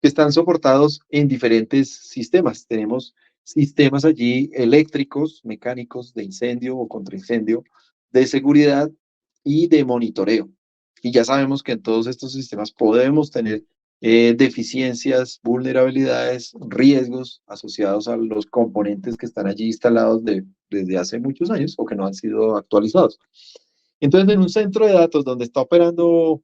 que están soportados en diferentes sistemas. Tenemos sistemas allí eléctricos, mecánicos, de incendio o contraincendio, de seguridad y de monitoreo. Y ya sabemos que en todos estos sistemas podemos tener deficiencias, vulnerabilidades, riesgos asociados a los componentes que están allí instalados desde hace muchos años o que no han sido actualizados. Entonces, en un centro de datos donde está operando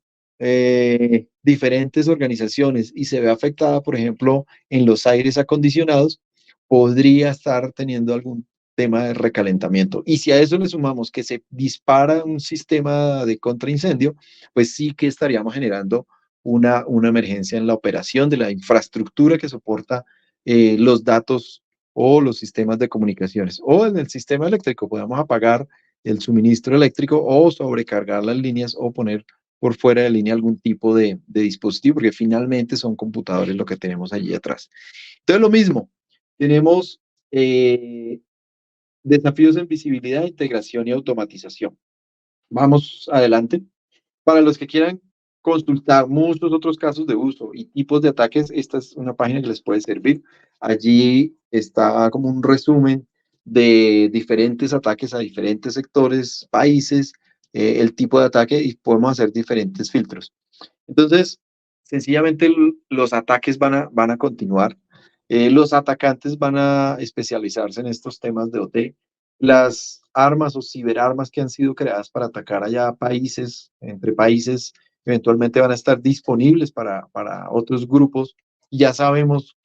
diferentes organizaciones y se ve afectada, por ejemplo, en los aires acondicionados, podría estar teniendo algún tema de recalentamiento. Y si a eso le sumamos que se dispara un sistema de contraincendio, pues sí que estaríamos generando una emergencia en la operación de la infraestructura que soporta los datos o los sistemas de comunicaciones. O en el sistema eléctrico podemos apagar el suministro eléctrico o sobrecargar las líneas o poner por fuera de línea algún tipo de dispositivo, porque finalmente son computadores lo que tenemos allí atrás. Entonces, lo mismo, tenemos desafíos en visibilidad, integración y automatización. Vamos adelante. Para los que quieran consultar muchos otros casos de uso y tipos de ataques, esta es una página que les puede servir. Allí está como un resumen de diferentes ataques a diferentes sectores, países, el tipo de ataque y podemos hacer diferentes filtros. Entonces, sencillamente los ataques van a continuar. Los atacantes van a especializarse en estos temas de OT. Las armas o ciberarmas que han sido creadas para atacar allá países, entre países, eventualmente van a estar disponibles para otros grupos. Ya sabemos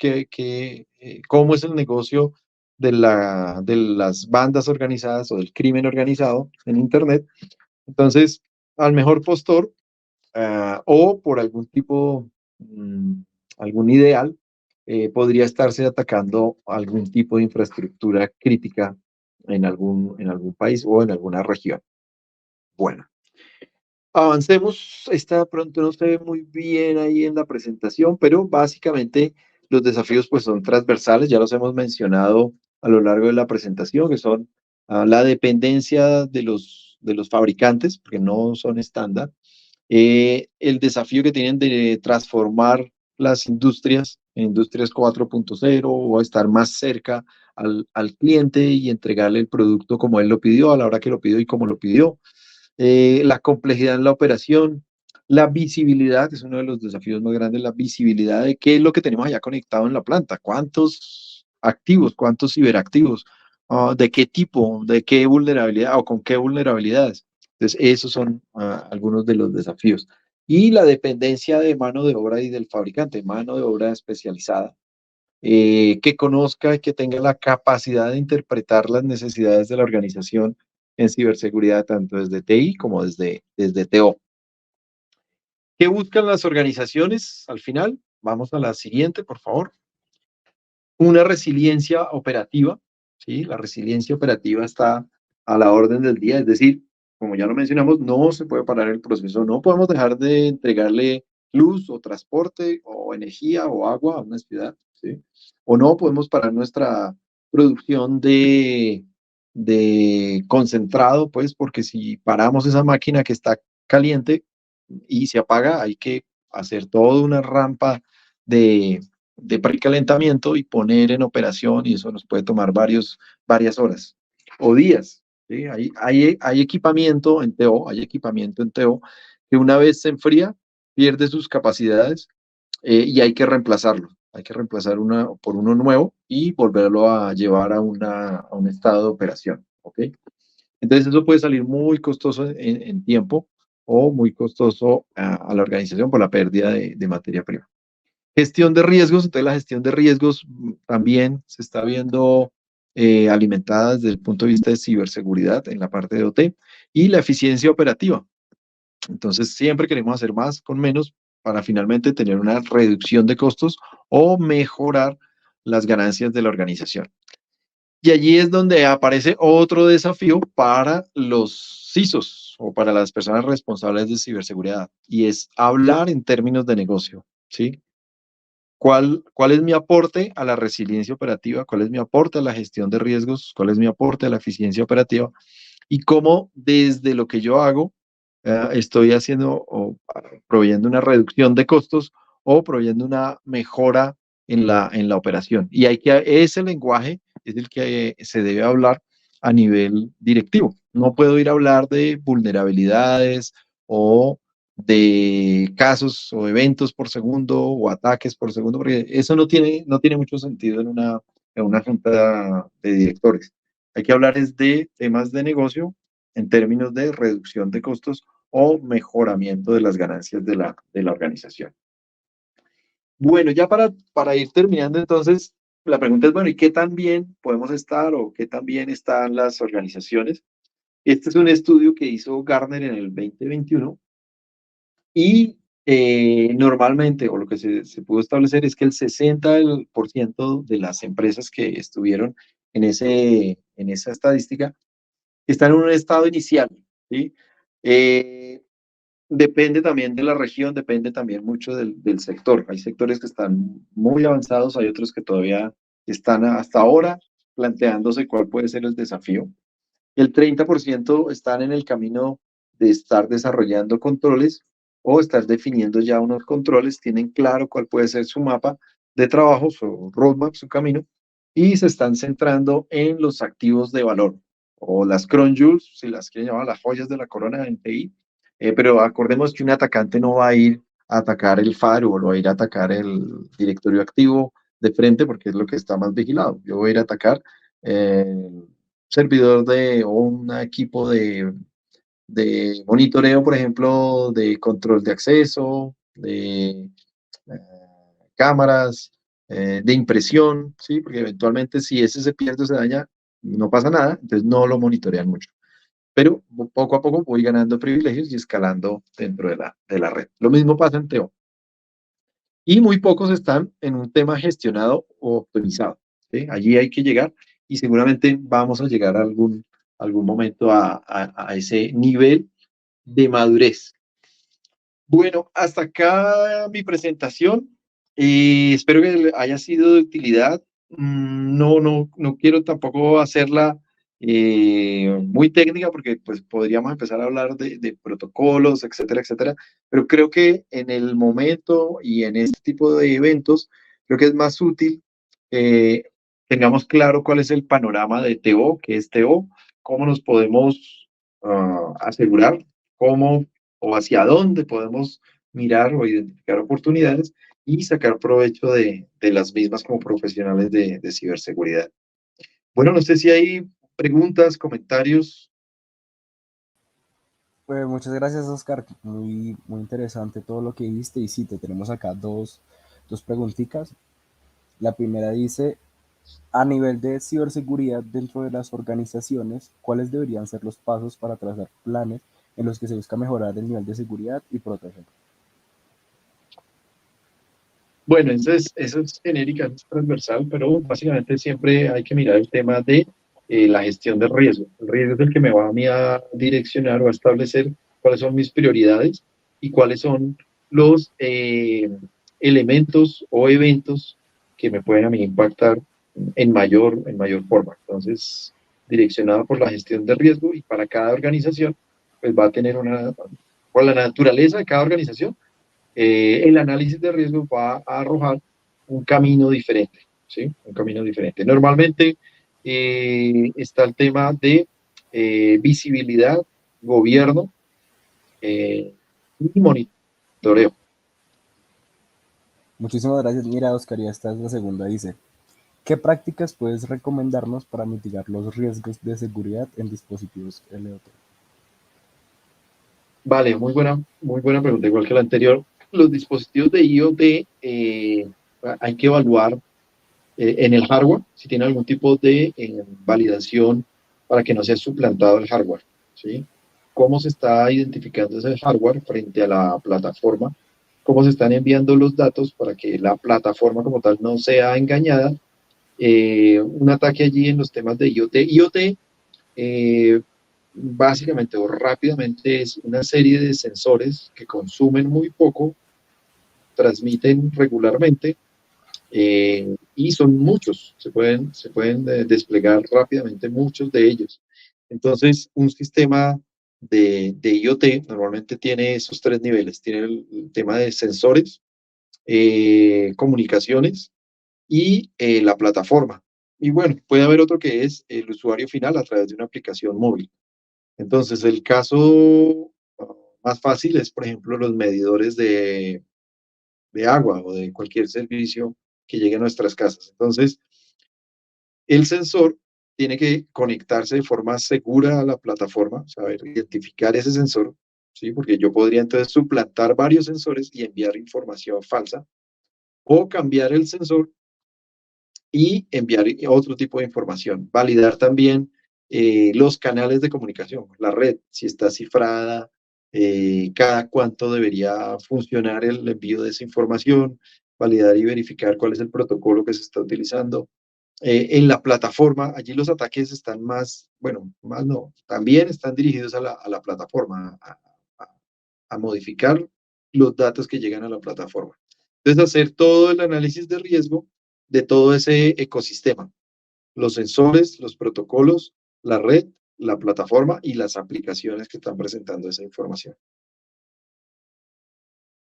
cómo es el negocio de las bandas organizadas o del crimen organizado en Internet. Entonces, al mejor postor o por algún tipo, algún ideal, podría estarse atacando algún tipo de infraestructura crítica en algún país o en alguna región. Bueno, avancemos. Esta pronto no se ve muy bien ahí en la presentación, pero básicamente los desafíos pues son transversales, ya los hemos mencionado a lo largo de la presentación, que son la dependencia de los fabricantes, porque no son estándar, el desafío que tienen de transformar las industrias en industrias 4.0 o estar más cerca al cliente y entregarle el producto como él lo pidió, a la hora que lo pidió y como lo pidió. La complejidad en la operación, la visibilidad, que es uno de los desafíos más grandes, la visibilidad de qué es lo que tenemos allá conectado en la planta, cuántos activos, cuántos ciberactivos, de qué tipo, de qué vulnerabilidad o con qué vulnerabilidades. Entonces, esos son algunos de los desafíos. y la dependencia de mano de obra y del fabricante, mano de obra especializada, que conozca y que tenga la capacidad de interpretar las necesidades de la organización en ciberseguridad, tanto desde TI como desde TO. ¿Qué buscan las organizaciones al final? Vamos a la siguiente, por favor. Una resiliencia operativa, ¿sí? La resiliencia operativa está a la orden del día, es decir, como ya lo mencionamos, no se puede parar el proceso, no podemos dejar de entregarle luz o transporte o energía o agua a una ciudad, ¿sí? O no podemos parar nuestra producción de concentrado, pues, porque si paramos esa máquina que está caliente y se apaga, hay que hacer toda una rampa de precalentamiento y poner en operación, y eso nos puede tomar varias horas o días. ¿Sí? Hay equipamiento en TO, hay equipamiento en TO que una vez se enfría, pierde sus capacidades, y hay que reemplazarlo. Hay que reemplazar por uno nuevo y volverlo a llevar a un estado de operación. ¿Ok? Entonces eso puede salir muy costoso en tiempo o muy costoso a la organización por la pérdida de materia prima. Gestión de riesgos, entonces la gestión de riesgos también se está viendo alimentada desde el punto de vista de ciberseguridad en la parte de OT y la eficiencia operativa. Entonces siempre queremos hacer más con menos para finalmente tener una reducción de costos o mejorar las ganancias de la organización. Y allí es donde aparece otro desafío para los CISOs o para las personas responsables de ciberseguridad y es hablar en términos de negocio, ¿sí? ¿Cuál es mi aporte a la resiliencia operativa? ¿Cuál es mi aporte a la gestión de riesgos? ¿Cuál es mi aporte a la eficiencia operativa? Y cómo desde lo que yo hago estoy haciendo o proveyendo una reducción de costos o proveyendo una mejora en la operación. Y ese lenguaje es el que se debe hablar a nivel directivo. No puedo ir a hablar de vulnerabilidades o de casos o eventos por segundo o ataques por segundo, porque eso no tiene mucho sentido en una junta de directores. Hay que hablar es de temas de negocio en términos de reducción de costos o mejoramiento de las ganancias de la organización. Bueno, ya para ir terminando, entonces, la pregunta es, bueno, ¿y qué tan bien podemos estar o qué tan bien están las organizaciones? Este es un estudio que hizo Gartner en el 2021 y normalmente, o lo que se pudo establecer es que el 60% de las empresas que estuvieron en esa estadística están en un estado inicial, ¿sí? Eh, Depende también de la región, depende también mucho del sector. Hay sectores que están muy avanzados, hay otros que todavía están hasta ahora planteándose cuál puede ser el desafío. El 30% están en el camino de estar desarrollando controles o estar definiendo ya unos controles, tienen claro cuál puede ser su mapa de trabajo, su roadmap, su camino, y se están centrando en los activos de valor o las crown jewels, si las quieren llamar las joyas de la corona en TI. Pero acordemos que un atacante no va a ir a atacar el firewall o va a ir a atacar el directorio activo de frente porque es lo que está más vigilado. Yo voy a ir a atacar servidor o un equipo de monitoreo, por ejemplo, de control de acceso, de cámaras, de impresión, ¿sí? Porque eventualmente si ese se pierde o se daña, no pasa nada, entonces no lo monitorean mucho. Pero poco a poco voy ganando privilegios y escalando dentro de la red. Lo mismo pasa en TEO. Y muy pocos están en un tema gestionado o optimizado, ¿sí? Allí hay que llegar y seguramente vamos a llegar a algún momento a ese nivel de madurez. Bueno, hasta acá mi presentación. Espero que le haya sido de utilidad. No quiero tampoco hacerla muy técnica porque pues podríamos empezar a hablar de protocolos, etcétera, etcétera. Pero creo que en el momento y en este tipo de eventos, creo que es más útil que tengamos claro cuál es el panorama de TO, qué es TO, cómo nos podemos asegurar, cómo o hacia dónde podemos mirar o identificar oportunidades y sacar provecho de las mismas como profesionales de ciberseguridad. Bueno, no sé si hay preguntas, comentarios. Pues muchas gracias, Oscar. Muy, muy interesante todo lo que dijiste. Y sí, te tenemos acá dos preguntitas. La primera dice, a nivel de ciberseguridad dentro de las organizaciones, ¿cuáles deberían ser los pasos para trazar planes en los que se busca mejorar el nivel de seguridad y proteger? Bueno, eso es genérica, eso es transversal, pero básicamente siempre hay que mirar el tema de la gestión del riesgo. El riesgo es el que me va a mí a direccionar o a establecer cuáles son mis prioridades y cuáles son los elementos o eventos que me pueden a mí impactar en mayor forma. Entonces, direccionado por la gestión del riesgo y para cada organización, pues va a tener por la naturaleza de cada organización, el análisis de riesgo va a arrojar un camino diferente, ¿sí? Un camino diferente. Normalmente está el tema de visibilidad, gobierno y monitoreo. Muchísimas gracias. Mira, Oscar, y esta es la segunda. Dice, ¿qué prácticas puedes recomendarnos para mitigar los riesgos de seguridad en dispositivos LOT? Vale, muy buena pregunta, igual que la anterior. Los dispositivos de IoT hay que evaluar en el hardware si tiene algún tipo de validación para que no sea suplantado el hardware, ¿sí? Cómo se está identificando ese hardware frente a la plataforma, cómo se están enviando los datos para que la plataforma como tal no sea engañada. Un ataque allí en los temas de IoT. IoT básicamente o rápidamente es una serie de sensores que consumen muy poco, transmiten regularmente y son muchos, se pueden desplegar rápidamente muchos de ellos. Entonces, un sistema de IoT normalmente tiene esos tres niveles. Tiene el tema de sensores, comunicaciones y la plataforma. Y bueno, puede haber otro que es el usuario final a través de una aplicación móvil. Entonces, el caso más fácil es, por ejemplo, los medidores de agua o de cualquier servicio que llegue a nuestras casas. Entonces, el sensor tiene que conectarse de forma segura a la plataforma, saber identificar ese sensor, ¿sí? Porque yo podría entonces suplantar varios sensores y enviar información falsa o cambiar el sensor y enviar otro tipo de información. Validar también los canales de comunicación, la red, si está cifrada, cada cuánto debería funcionar el envío de esa información, validar y verificar cuál es el protocolo que se está utilizando. En la plataforma, allí los ataques están más, bueno, más no, también están dirigidos a la plataforma, a modificar los datos que llegan a la plataforma. Entonces, hacer todo el análisis de riesgo de todo ese ecosistema, los sensores, los protocolos, la red, la plataforma y las aplicaciones que están presentando esa información.